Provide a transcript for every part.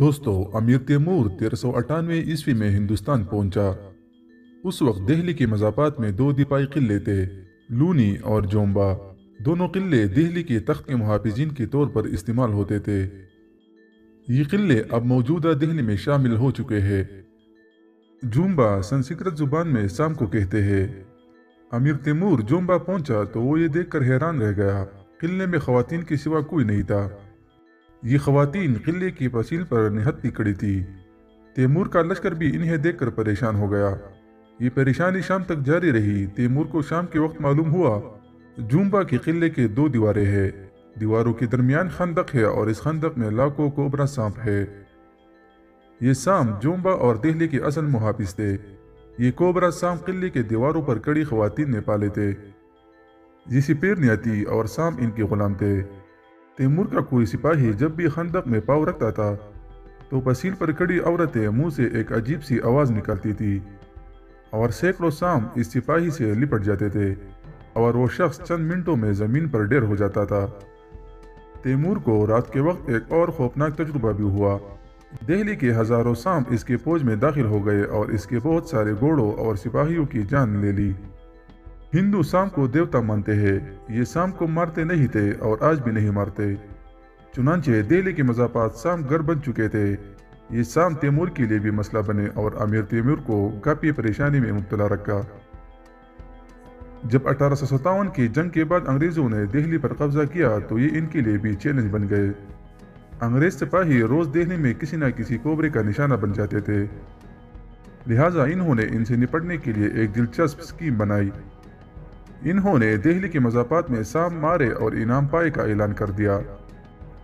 दोस्तों, अमीर तैमूर 1398 ईस्वी में हिंदुस्तान पहुंचा। उस वक्त दिल्ली के मज़ाफ़ात में दो दिफाई किले थे, लूनी और जोम्बा। दोनों किले दिल्ली के तख्त के मुहाफ़िज़ीन के तौर पर इस्तेमाल होते थे। ये किले अब मौजूदा दिल्ली में शामिल हो चुके हैं। जोम्बा संस्कृत जुबान में शाम को कहते हैं। अमीर तैमूर जोम्बा पहुंचा तो वो ये देखकर हैरान रह गया, किले में ख़वातीन के सिवा कोई नहीं था। ये ख़वातीन किले की पसील पर निहत्ती खड़ी थी। तैमूर का लश्कर भी इन्हें देखकर परेशान हो गया। ये परेशानी शाम तक जारी रही। तैमूर को शाम के वक्त मालूम हुआ जोम्बा के किले के दो दीवारें हैं। दीवारों के दरमियान खंदक है और इस खंदक में लाखों कोबरा सांप है। ये सांप जोम्बा और दिल्ली के असल मुहाफिज थे। ये कोबरा सांप किले के दीवारों पर कड़ी ख़वातीन ने पाले थे। ये सिपेरनियाँ थी और सांप इनके गुलाम थे। तैमूर का कोई सिपाही जब भी खंदक में पाँव रखता था तो पसील पर खड़ी औरतें मुंह से एक अजीब सी आवाज़ निकालती थी और सैकड़ों सांप इस सिपाही से लिपट जाते थे और वो शख्स चंद मिनटों में ज़मीन पर ढेर हो जाता था। तैमूर को रात के वक्त एक और खौफनाक तजुर्बा भी हुआ। दिल्ली के हज़ारों सांप इसके फौज में दाखिल हो गए और इसके बहुत सारे घोड़ों और सिपाहियों की जान ले ली। हिंदू सांप को देवता मानते हैं। ये सांप को मारते नहीं थे और आज भी नहीं मारते। चुनांचे दिल्ली के मज़ाफ़ात सांप घर बन चुके थे। ये सांप तैमूर के लिए भी मसला बने और अमीर तैमूर को काफ़ी परेशानी में मुब्तला रखा। जब 1857 की जंग के बाद अंग्रेज़ों ने दिल्ली पर कब्जा किया तो ये इनके लिए भी चैलेंज बन गए। अंग्रेज सिपाही रोज़ दिल्ली में किसी न किसी कोबरे का निशाना बन जाते थे। लिहाजा इन्होंने इनसे निपटने के लिए एक दिलचस्प स्कीम बनाई। इन्होंने दिल्ली के मज़ाफ़ात में सांप मारे और इनाम पाए का ऐलान कर दिया।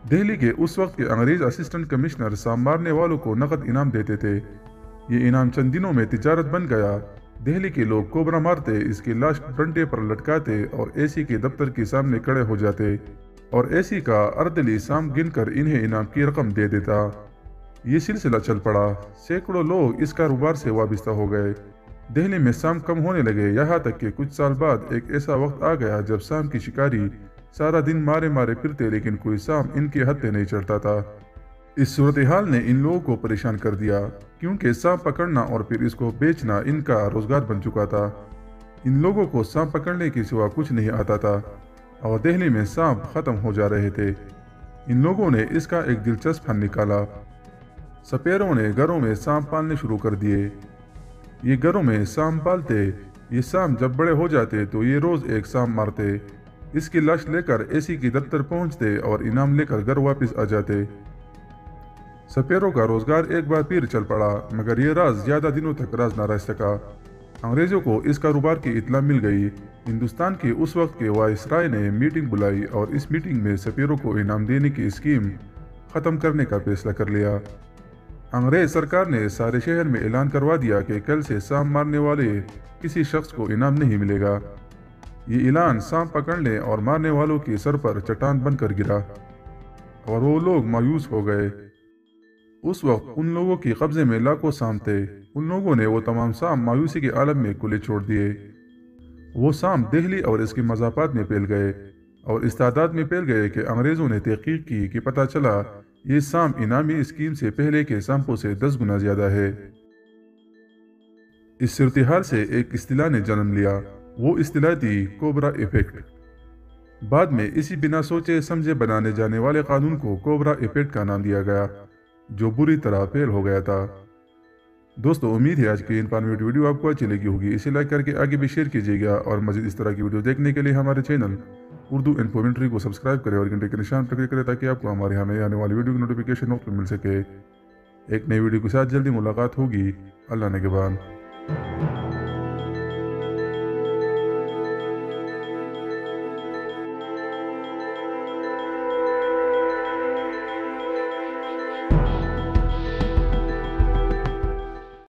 दिल्ली के उस वक्त के अंग्रेज असिस्टेंट कमिश्नर सांप मारने वालों को नकद इनाम देते थे। ये इनाम चंद दिनों में तिजारत बन गया। दिल्ली के लोग कोबरा मारते, इसकी लाश डंडे पर लटकाते और एसी के दफ्तर के सामने खड़े हो जाते और एसी का अर्दली सांप गिनकर इन्हें इनाम की रकम दे देता। ये सिलसिला चल पड़ा। सैकड़ों लोग इस कारोबार से वाबस्ता हो गए। दिल्ली में सांप कम होने लगे, यहाँ तक कि कुछ साल बाद एक ऐसा वक्त आ गया जब सांप की शिकारी सारा दिन मारे मारे फिरते लेकिन कोई सांप इनके हत्थे नहीं चढ़ता था। इस सूरत हाल ने इन लोगों को परेशान कर दिया, क्योंकि सांप पकड़ना और फिर इसको बेचना इनका रोजगार बन चुका था। इन लोगों को सांप पकड़ने के सिवा कुछ नहीं आता था और दिल्ली में सांप खत्म हो जा रहे थे। इन लोगों ने इसका एक दिलचस्प फन निकाला। सपेरों ने घरों में सांप पालने शुरू कर दिए। ये घरों में सांप पालते। ये सांप जब बड़े हो जाते तो ये रोज एक सांप मारते, इसकी लाश लेकर एसी की दफ्तर पहुंचते और इनाम लेकर घर वापस आ जाते। सपेरों का रोजगार एक बार फिर चल पड़ा, मगर ये राज ज्यादा दिनों तक राज न रह सका। अंग्रेजों को इस कारोबार की इत्तला मिल गई। हिंदुस्तान के उस वक्त के वायसराय ने मीटिंग बुलाई और इस मीटिंग में सपेरों को इनाम देने की स्कीम खत्म करने का फैसला कर लिया। अंग्रेज सरकार ने सारे शहर में ऐलान करवा दिया कि कल से सांप मारने वाले किसी शख्स को इनाम नहीं मिलेगा। ये ऐलान सांप पकड़ने और मारने वालों के सर पर चट्टान बनकर गिरा और वो लोग मायूस हो गए। उस वक्त उन लोगों के कब्जे में लाखों सांप थे। उन लोगों ने वो तमाम सांप मायूसी के आलम में खुले छोड़ दिए। वो सांप दिल्ली और इसके मज़ाफ़ात में फैल गए और इस तादाद में फैल गए कि अंग्रेज़ों ने तहकीक की कि पता चला ये सांप इनामी स्कीम से पहले के सांपों से 10 गुना ज़्यादा है। इस सूरत-ए-हाल से एक इस्तिलाह ने जन्म लिया। वो इस्तिलाह थी कोबरा इफेक्ट। बाद में इसी बिना सोचे समझे बनाने जाने वाले कानून को कोबरा इफेक्ट का नाम दिया गया, जो बुरी तरह फेल हो गया था। दोस्तों, उम्मीद है आज की इन्फॉर्मेटिव वीडियो आपको अच्छी लगी होगी। इसे लाइक करके आगे भी शेयर कीजिएगा और मज़ीद इस तरह की वीडियो देखने के लिए हमारे चैनल उर्दू इन्फॉर्मेटरी को सब्सक्राइब करें और घंटे के निशान पर क्लिक करें ताकि आपको हमारे यहाँ नए आने वाली वीडियो की नोटिफिकेशन वक्त मिल सके। एक नई वीडियो के साथ जल्दी मुलाकात होगी। अल्लाह ने के बाद।